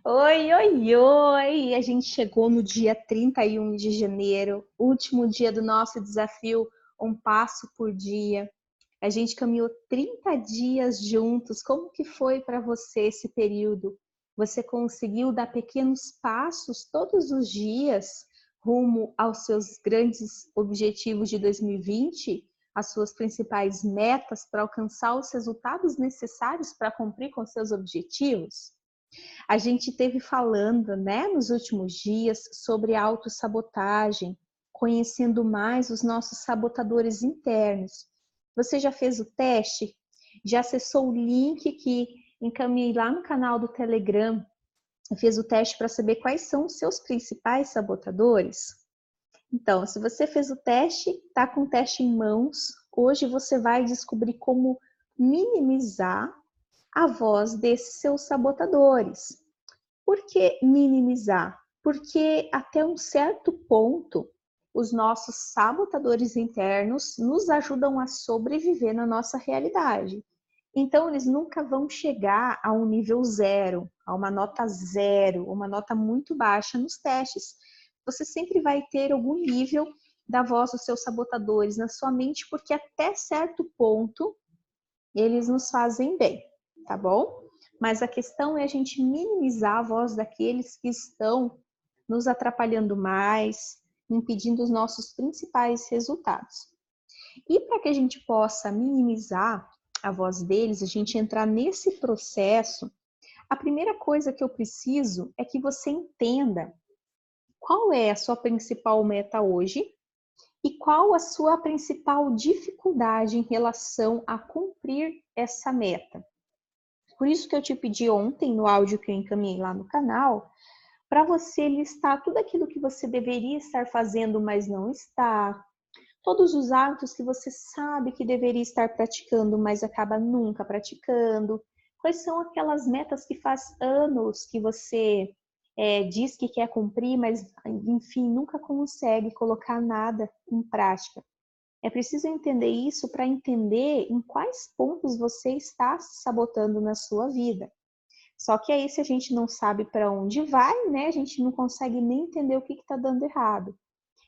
Oi, oi, oi! A gente chegou no dia 31 de janeiro, último dia do nosso desafio Um Passo por Dia. A gente caminhou 30 dias juntos. Como que foi para você esse período? Você conseguiu dar pequenos passos todos os dias rumo aos seus grandes objetivos de 2020, as suas principais metas para alcançar os resultados necessários para cumprir com seus objetivos? A gente teve falando, né, nos últimos dias sobre autossabotagem, conhecendo mais os nossos sabotadores internos. Você já fez o teste? Já acessou o link que encaminhei lá no canal do Telegram? Fez o teste para saber quais são os seus principais sabotadores? Então, se você fez o teste, está com o teste em mãos, hoje você vai descobrir como minimizar a voz desses seus sabotadores. Por que minimizar? Porque até um certo ponto, os nossos sabotadores internos nos ajudam a sobreviver na nossa realidade. Então, eles nunca vão chegar a um nível zero, a uma nota zero, uma nota muito baixa nos testes. Você sempre vai ter algum nível da voz dos seus sabotadores na sua mente, porque até certo ponto eles nos fazem bem, tá bom? Mas a questão é a gente minimizar a voz daqueles que estão nos atrapalhando mais, impedindo os nossos principais resultados. E para que a gente possa minimizar a voz deles, a gente entrar nesse processo, a primeira coisa que eu preciso é que você entenda qual é a sua principal meta hoje e qual a sua principal dificuldade em relação a cumprir essa meta. Por isso que eu te pedi ontem, no áudio que eu encaminhei lá no canal, para você listar tudo aquilo que você deveria estar fazendo, mas não está. Todos os atos que você sabe que deveria estar praticando, mas acaba nunca praticando. Quais são aquelas metas que faz anos que você diz que quer cumprir, mas enfim, nunca consegue colocar nada em prática. É preciso entender isso para entender em quais pontos você está se sabotando na sua vida. Só que aí, se a gente não sabe para onde vai, né, a gente não consegue nem entender o que está dando errado.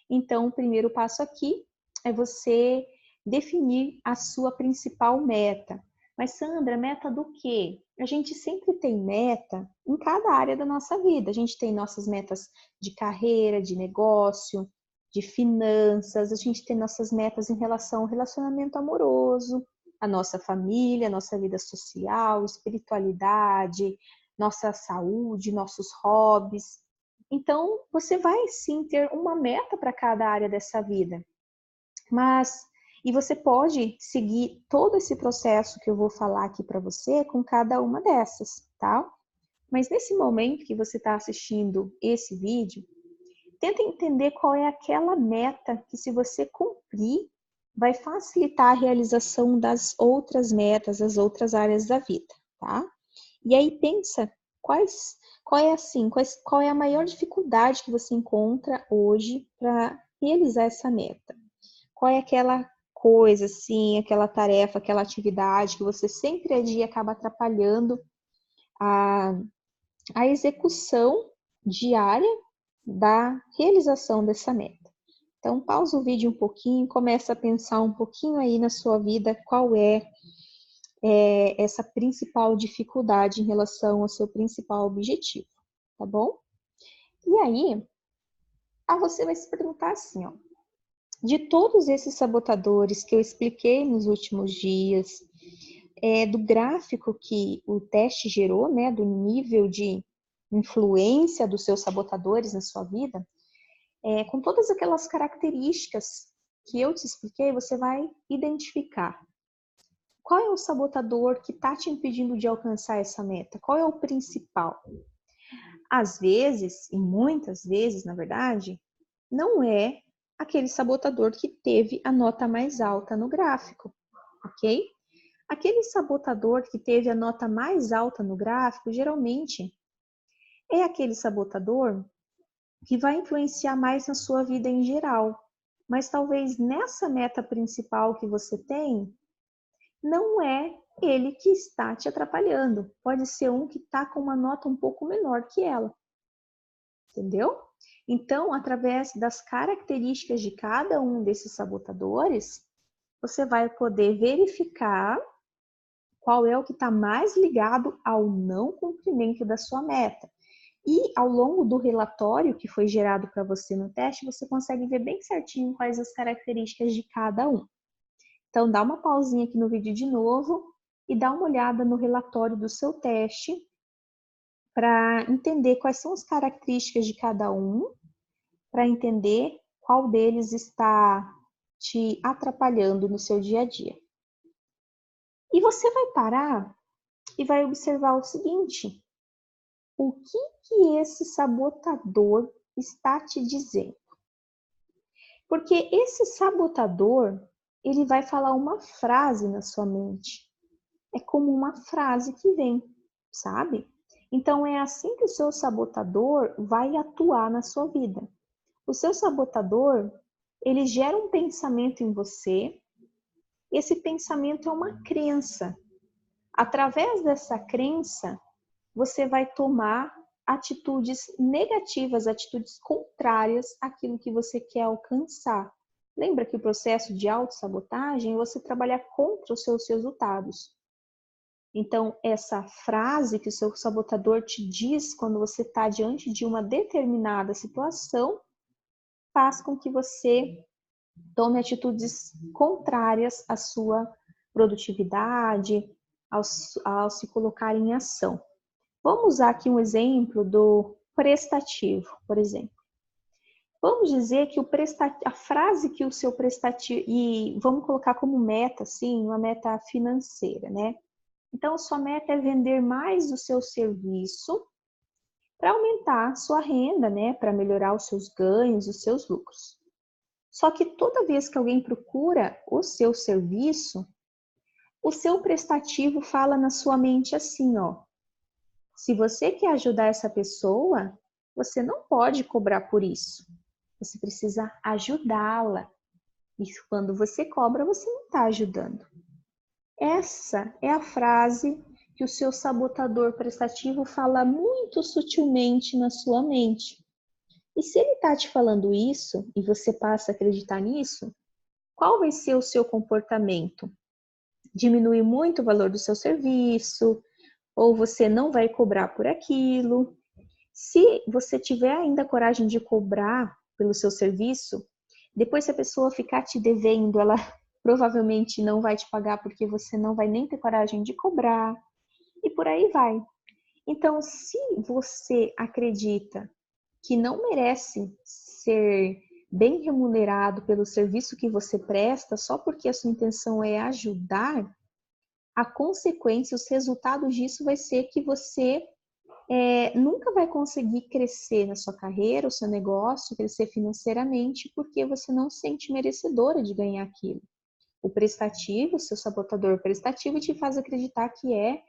Então, o primeiro passo aqui é você definir a sua principal meta. Mas, Sandra, meta do quê? A gente sempre tem meta em cada área da nossa vida. A gente tem nossas metas de carreira, de negócio, de finanças, a gente tem nossas metas em relação ao relacionamento amoroso, a nossa família, a nossa vida social, espiritualidade, nossa saúde, nossos hobbies. Então, você vai sim ter uma meta para cada área dessa vida. E você pode seguir todo esse processo que eu vou falar aqui para você com cada uma dessas, tá? Mas nesse momento que você está assistindo esse vídeo, tenta entender qual é aquela meta que, se você cumprir, vai facilitar a realização das outras metas, das outras áreas da vida, tá? E aí pensa qual é a maior dificuldade que você encontra hoje para realizar essa meta? Qual é aquela coisa, assim, aquela tarefa, aquela atividade que você sempre adia e acaba atrapalhando a, a execução diária da realização dessa meta? Então, pausa o vídeo um pouquinho, começa a pensar um pouquinho aí na sua vida qual é essa principal dificuldade em relação ao seu principal objetivo, tá bom? E aí, você vai se perguntar assim, ó, de todos esses sabotadores que eu expliquei nos últimos dias, do gráfico que o teste gerou, né, do nível de influência dos seus sabotadores na sua vida, com todas aquelas características que eu te expliquei, você vai identificar qual é o sabotador que está te impedindo de alcançar essa meta? Qual é o principal? Às vezes, e muitas vezes, na verdade, não é aquele sabotador que teve a nota mais alta no gráfico, ok? Aquele sabotador que teve a nota mais alta no gráfico, geralmente, é aquele sabotador que vai influenciar mais na sua vida em geral. Mas talvez nessa meta principal que você tem, não é ele que está te atrapalhando. Pode ser um que está com uma nota um pouco menor que ela. Entendeu? Então, através das características de cada um desses sabotadores, você vai poder verificar qual é o que está mais ligado ao não cumprimento da sua meta. E ao longo do relatório que foi gerado para você no teste, você consegue ver bem certinho quais as características de cada um. Então, dá uma pausinha aqui no vídeo de novo e dá uma olhada no relatório do seu teste para entender quais são as características de cada um, para entender qual deles está te atrapalhando no seu dia a dia. E você vai parar e vai observar o seguinte: o que esse sabotador está te dizendo? Porque esse sabotador, ele vai falar uma frase na sua mente. É como uma frase que vem, sabe? Então é assim que o seu sabotador vai atuar na sua vida. O seu sabotador, ele gera um pensamento em você. Esse pensamento é uma crença. Através dessa crença, você vai tomar atitudes negativas, atitudes contrárias àquilo que você quer alcançar. Lembra que o processo de autossabotagem é você trabalhar contra os seus resultados. Então, essa frase que o seu sabotador te diz quando você está diante de uma determinada situação, faz com que você tome atitudes contrárias à sua produtividade, ao se colocar em ação. Vamos usar aqui um exemplo do prestativo, por exemplo. Vamos dizer que a frase que o seu prestativo, e vamos colocar como meta, assim, uma meta financeira, né? Então, sua meta é vender mais do seu serviço para aumentar a sua renda, né? Para melhorar os seus ganhos, os seus lucros. Só que toda vez que alguém procura o seu serviço, o seu prestativo fala na sua mente assim, ó: se você quer ajudar essa pessoa, você não pode cobrar por isso. Você precisa ajudá-la. E quando você cobra, você não está ajudando. Essa é a frase que o seu sabotador prestativo fala muito sutilmente na sua mente. E se ele está te falando isso e você passa a acreditar nisso, qual vai ser o seu comportamento? Diminuir muito o valor do seu serviço, ou você não vai cobrar por aquilo. Se você tiver ainda coragem de cobrar pelo seu serviço, depois se a pessoa ficar te devendo, ela provavelmente não vai te pagar porque você não vai nem ter coragem de cobrar, e por aí vai. Então, se você acredita que não merece ser bem remunerado pelo serviço que você presta só porque a sua intenção é ajudar, a consequência, os resultados disso vai ser que você nunca vai conseguir crescer na sua carreira, o seu negócio, crescer financeiramente, porque você não se sente merecedora de ganhar aquilo. O prestativo, o seu sabotador prestativo, te faz acreditar que é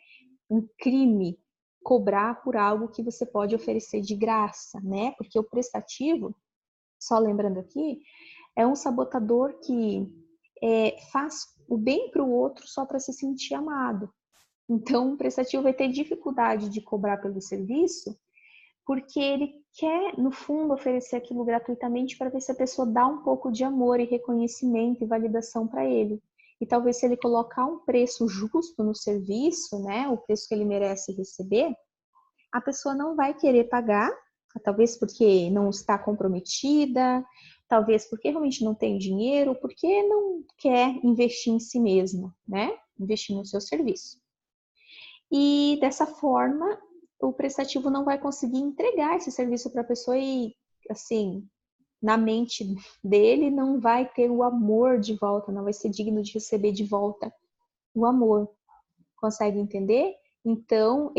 um crime cobrar por algo que você pode oferecer de graça, né? Porque o prestativo, só lembrando aqui, é um sabotador que faz o bem para o outro só para se sentir amado. Então, o prestativo vai ter dificuldade de cobrar pelo serviço, porque ele quer, no fundo, oferecer aquilo gratuitamente para ver se a pessoa dá um pouco de amor e reconhecimento e validação para ele. E talvez se ele colocar um preço justo no serviço, né, o preço que ele merece receber, a pessoa não vai querer pagar, talvez porque não está comprometida, talvez porque realmente não tem dinheiro, porque não quer investir em si mesma, né, investir no seu serviço. E dessa forma, o prestativo não vai conseguir entregar esse serviço para a pessoa e, assim, na mente dele não vai ter o amor de volta, não vai ser digno de receber de volta o amor. Consegue entender? Então,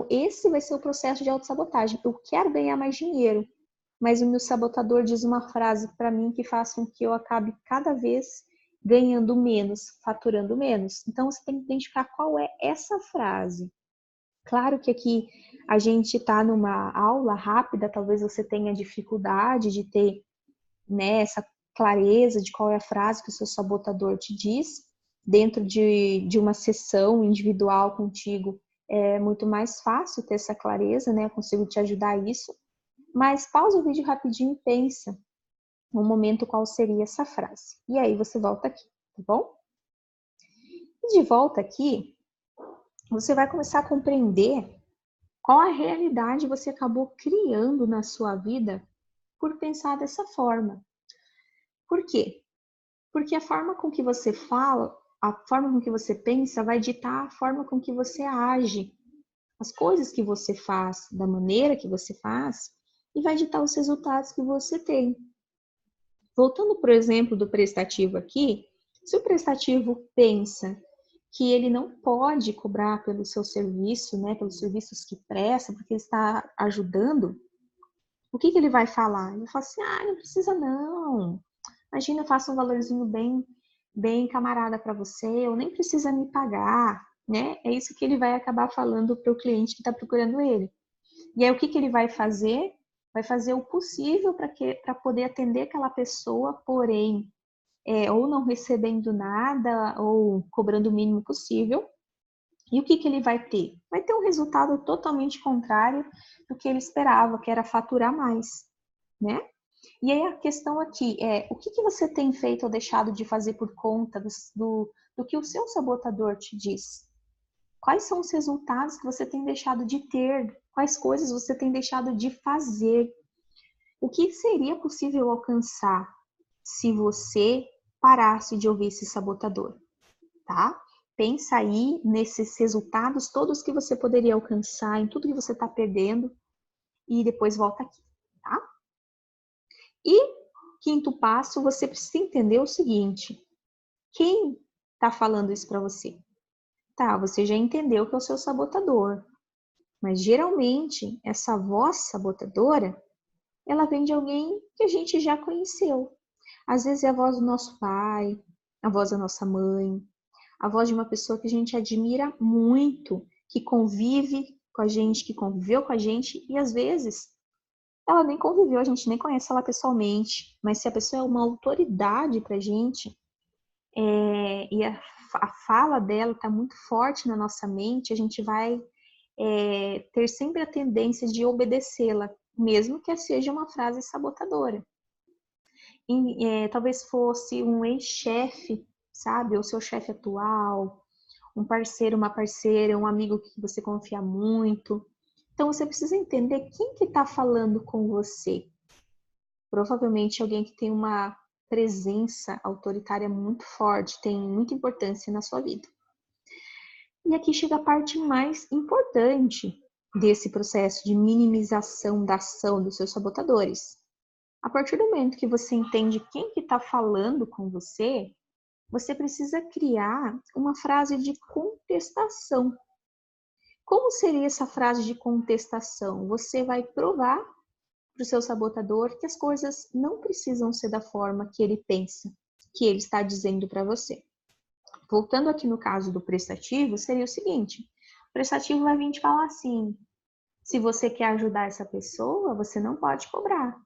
esse vai ser o processo de autossabotagem. Eu quero ganhar mais dinheiro, mas o meu sabotador diz uma frase para mim que faz com que eu acabe cada vez ganhando menos, faturando menos. Então, você tem que identificar qual é essa frase. Claro que aqui a gente está numa aula rápida, talvez você tenha dificuldade de ter, né, essa clareza de qual é a frase que o seu sabotador te diz, dentro de uma sessão individual contigo, é muito mais fácil ter essa clareza, né? Eu consigo te ajudar a isso. Mas pausa o vídeo rapidinho e pensa no momento qual seria essa frase. E aí você volta aqui, tá bom? E de volta aqui, você vai começar a compreender qual a realidade você acabou criando na sua vida por pensar dessa forma. Por quê? Porque a forma com que você fala, a forma com que você pensa vai ditar a forma com que você age, as coisas que você faz, da maneira que você faz, e vai ditar os resultados que você tem. Voltando, por exemplo, do prestativo aqui, se o prestativo pensa que ele não pode cobrar pelo seu serviço, né, pelos serviços que presta, porque ele está ajudando, o que ele vai falar? Ele vai falar assim, não precisa não. Imagina, eu faço um valorzinho bem camarada para você, eu nem precisa me pagar, né? É isso que ele vai acabar falando para o cliente que está procurando ele. E aí, o que ele vai fazer? Vai fazer o possível para poder atender aquela pessoa, porém, ou não recebendo nada, ou cobrando o mínimo possível. E o que ele vai ter? Vai ter um resultado totalmente contrário do que ele esperava, que era faturar mais, né? E aí a questão aqui é, o que você tem feito ou deixado de fazer por conta do que o seu sabotador te diz? Quais são os resultados que você tem deixado de ter? Quais coisas você tem deixado de fazer? O que seria possível alcançar se você parasse de ouvir esse sabotador, tá? Pensa aí nesses resultados todos que você poderia alcançar, em tudo que você está perdendo e depois volta aqui, tá? E quinto passo, você precisa entender o seguinte: quem está falando isso para você? Tá, você já entendeu que é o seu sabotador, mas geralmente essa voz sabotadora, ela vem de alguém que a gente já conheceu. Às vezes é a voz do nosso pai, a voz da nossa mãe, a voz de uma pessoa que a gente admira muito, que convive com a gente, que conviveu com a gente, e às vezes ela nem conviveu, a gente nem conhece ela pessoalmente, mas se a pessoa é uma autoridade pra gente, e a fala dela está muito forte na nossa mente, a gente vai ter sempre a tendência de obedecê-la, mesmo que seja uma frase sabotadora. Talvez fosse um ex-chefe, sabe? Ou seu chefe atual, um parceiro, uma parceira, um amigo que você confia muito. Então você precisa entender quem que está falando com você. Provavelmente alguém que tem uma presença autoritária muito forte, tem muita importância na sua vida. E aqui chega a parte mais importante desse processo de minimização da ação dos seus sabotadores. A partir do momento que você entende quem que está falando com você, você precisa criar uma frase de contestação. Como seria essa frase de contestação? Você vai provar para o seu sabotador que as coisas não precisam ser da forma que ele pensa, que ele está dizendo para você. Voltando aqui no caso do prestativo, seria o seguinte: o prestativo vai vir te falar assim: se você quer ajudar essa pessoa, você não pode cobrar.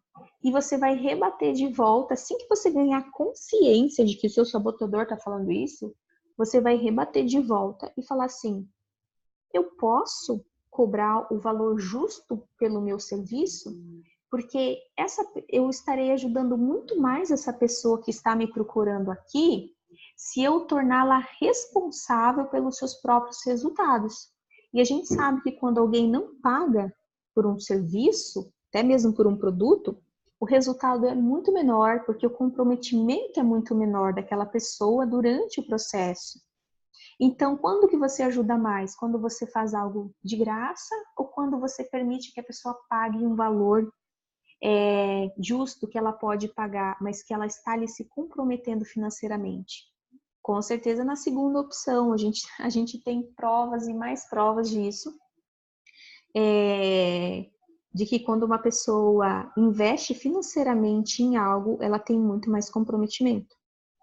E você vai rebater de volta, assim que você ganhar consciência de que o seu sabotador está falando isso, você vai rebater de volta e falar assim: eu posso cobrar o valor justo pelo meu serviço? Porque eu estarei ajudando muito mais essa pessoa que está me procurando aqui se eu torná-la responsável pelos seus próprios resultados. E a gente sabe que quando alguém não paga por um serviço, até mesmo por um produto, o resultado é muito menor, porque o comprometimento é muito menor daquela pessoa durante o processo. Então, quando que você ajuda mais? Quando você faz algo de graça ou quando você permite que a pessoa pague um valor justo que ela pode pagar, mas que ela está ali se comprometendo financeiramente? Com certeza na segunda opção, a gente tem provas e mais provas disso, de que quando uma pessoa investe financeiramente em algo, ela tem muito mais comprometimento.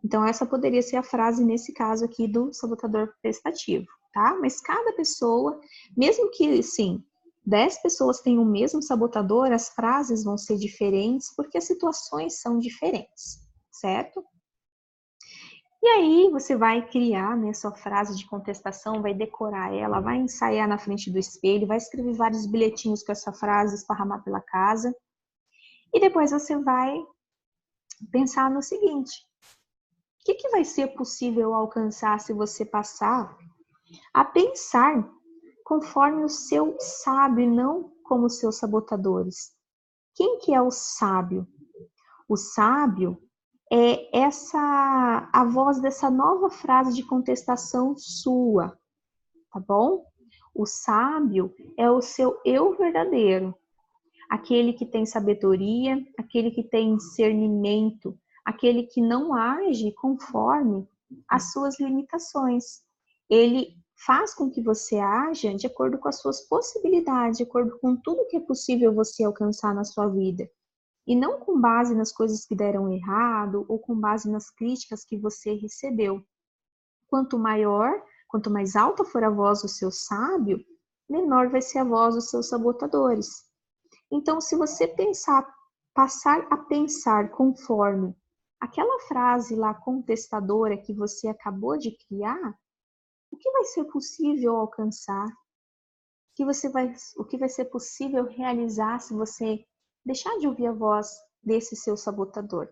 Então, essa poderia ser a frase nesse caso aqui do sabotador prestativo, tá? Mas cada pessoa, mesmo que, sim, 10 pessoas tenham o mesmo sabotador, as frases vão ser diferentes porque as situações são diferentes, certo? E E aí você vai criar, né, sua frase de contestação, vai decorar ela, vai ensaiar na frente do espelho, vai escrever vários bilhetinhos com essa frase, esparramar pela casa. E depois você vai pensar no seguinte: o que vai ser possível alcançar se você passar a pensar conforme o seu sábio, e não como os seus sabotadores? Quem que é o sábio? O sábio é a voz dessa nova frase de contestação sua, tá bom? O sábio é o seu eu verdadeiro, aquele que tem sabedoria, aquele que tem discernimento, aquele que não age conforme as suas limitações. Ele faz com que você haja de acordo com as suas possibilidades, de acordo com tudo que é possível você alcançar na sua vida. E não com base nas coisas que deram errado ou com base nas críticas que você recebeu. Quanto maior, quanto mais alta for a voz do seu sábio, menor vai ser a voz dos seus sabotadores. Então, se você passar a pensar conforme aquela frase lá contestadora que você acabou de criar, o que vai ser possível alcançar? O que vai ser possível realizar se você deixar de ouvir a voz desse seu sabotador,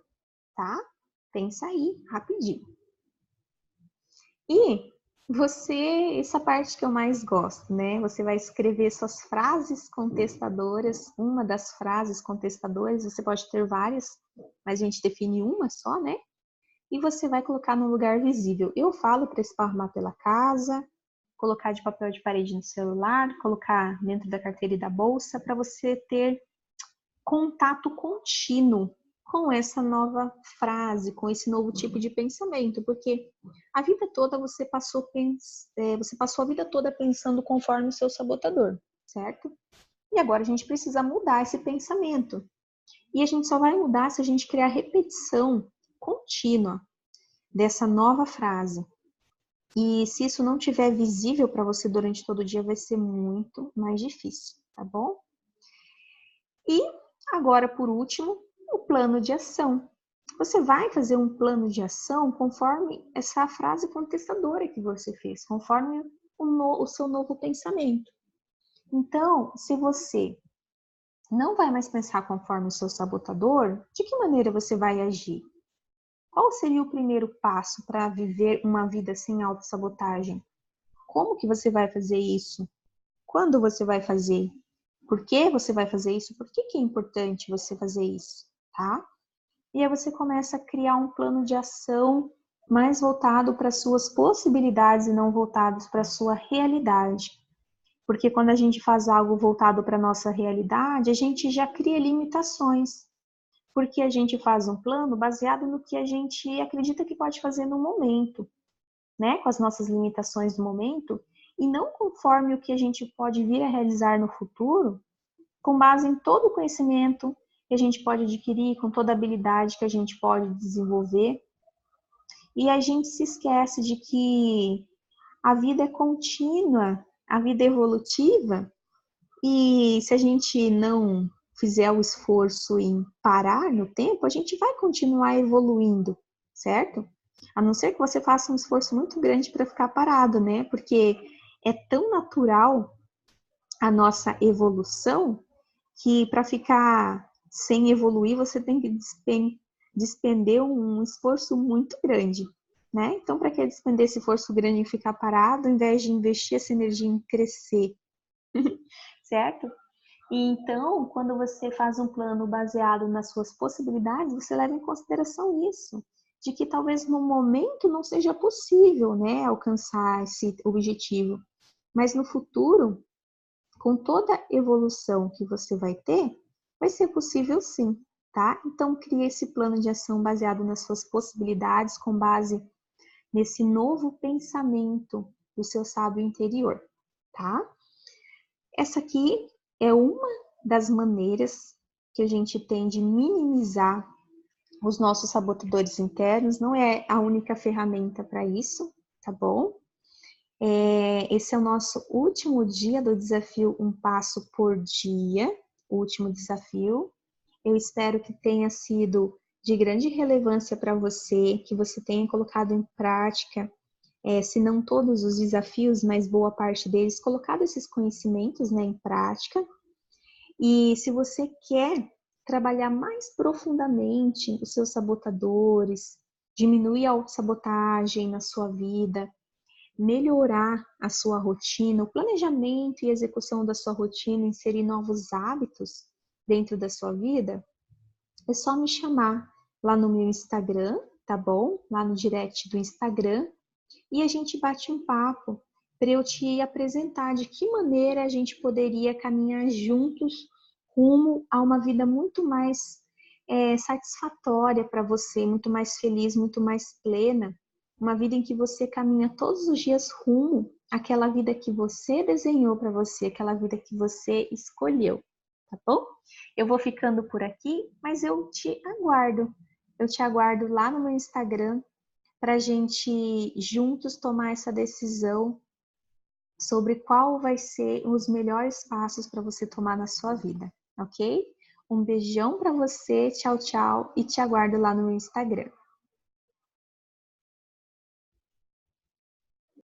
tá? Pensa aí, rapidinho. E essa parte que eu mais gosto, né? Você vai escrever suas frases contestadoras, uma das frases contestadoras, você pode ter várias, mas a gente define uma só, né? E você vai colocar num lugar visível. Eu falo para esparramar pela casa, colocar de papel de parede no celular, colocar dentro da carteira e da bolsa, para você ter contato contínuo com essa nova frase, com esse novo tipo de pensamento, porque a vida toda você passou a vida toda pensando conforme o seu sabotador, certo? E agora a gente precisa mudar esse pensamento. E a gente só vai mudar se a gente criar repetição contínua dessa nova frase. E se isso não tiver visível para você durante todo o dia, vai ser muito mais difícil, tá bom? E agora, por último, o plano de ação. Você vai fazer um plano de ação conforme essa frase contestadora que você fez, conforme o seu novo pensamento. Então, se você não vai mais pensar conforme o seu sabotador, de que maneira você vai agir? Qual seria o primeiro passo para viver uma vida sem autossabotagem? Como que você vai fazer isso? Quando você vai fazer? Por que você vai fazer isso? Por que é importante você fazer isso, tá? E aí você começa a criar um plano de ação mais voltado para as suas possibilidades e não voltados para a sua realidade. Porque quando a gente faz algo voltado para a nossa realidade, a gente já cria limitações. Porque a gente faz um plano baseado no que a gente acredita que pode fazer no momento, né? Com as nossas limitações do momento, e não conforme o que a gente pode vir a realizar no futuro, com base em todo o conhecimento que a gente pode adquirir, com toda a habilidade que a gente pode desenvolver. E a gente se esquece de que a vida é contínua, a vida é evolutiva, e se a gente não fizer o esforço em parar no tempo, a gente vai continuar evoluindo, certo? A não ser que você faça um esforço muito grande para ficar parado, né? Porque é tão natural a nossa evolução que para ficar sem evoluir você tem que despender um esforço muito grande, né? Então, para que despender esse esforço grande em ficar parado, ao invés de investir essa energia em crescer, certo? E então, quando você faz um plano baseado nas suas possibilidades, você leva em consideração isso, de que talvez no momento não seja possível, né, alcançar esse objetivo, mas no futuro, com toda a evolução que você vai ter, vai ser possível sim, tá? Então, crie esse plano de ação baseado nas suas possibilidades, com base nesse novo pensamento do seu sábio interior, tá? Essa aqui é uma das maneiras que a gente tem de minimizar os nossos sabotadores internos, não é a única ferramenta para isso, tá bom? Esse é o nosso último dia do desafio Um Passo por Dia, o último desafio. Eu espero que tenha sido de grande relevância para você, que você tenha colocado em prática, se não todos os desafios, mas boa parte deles, colocado esses conhecimentos, né, em prática. E se você quer trabalhar mais profundamente os seus sabotadores, diminuir a autossabotagem na sua vida, melhorar a sua rotina, o planejamento e execução da sua rotina, inserir novos hábitos dentro da sua vida, é só me chamar lá no meu Instagram, tá bom? Lá no direct do Instagram, e a gente bate um papo para eu te apresentar de que maneira a gente poderia caminhar juntos rumo a uma vida muito mais satisfatória para você, muito mais feliz, muito mais plena, uma vida em que você caminha todos os dias rumo àquela vida que você desenhou para você, aquela vida que você escolheu, tá bom? Eu vou ficando por aqui, mas eu te aguardo. Eu te aguardo lá no meu Instagram para a gente juntos tomar essa decisão sobre qual vai ser os melhores passos para você tomar na sua vida, ok? Um beijão para você, tchau, tchau, e te aguardo lá no meu Instagram.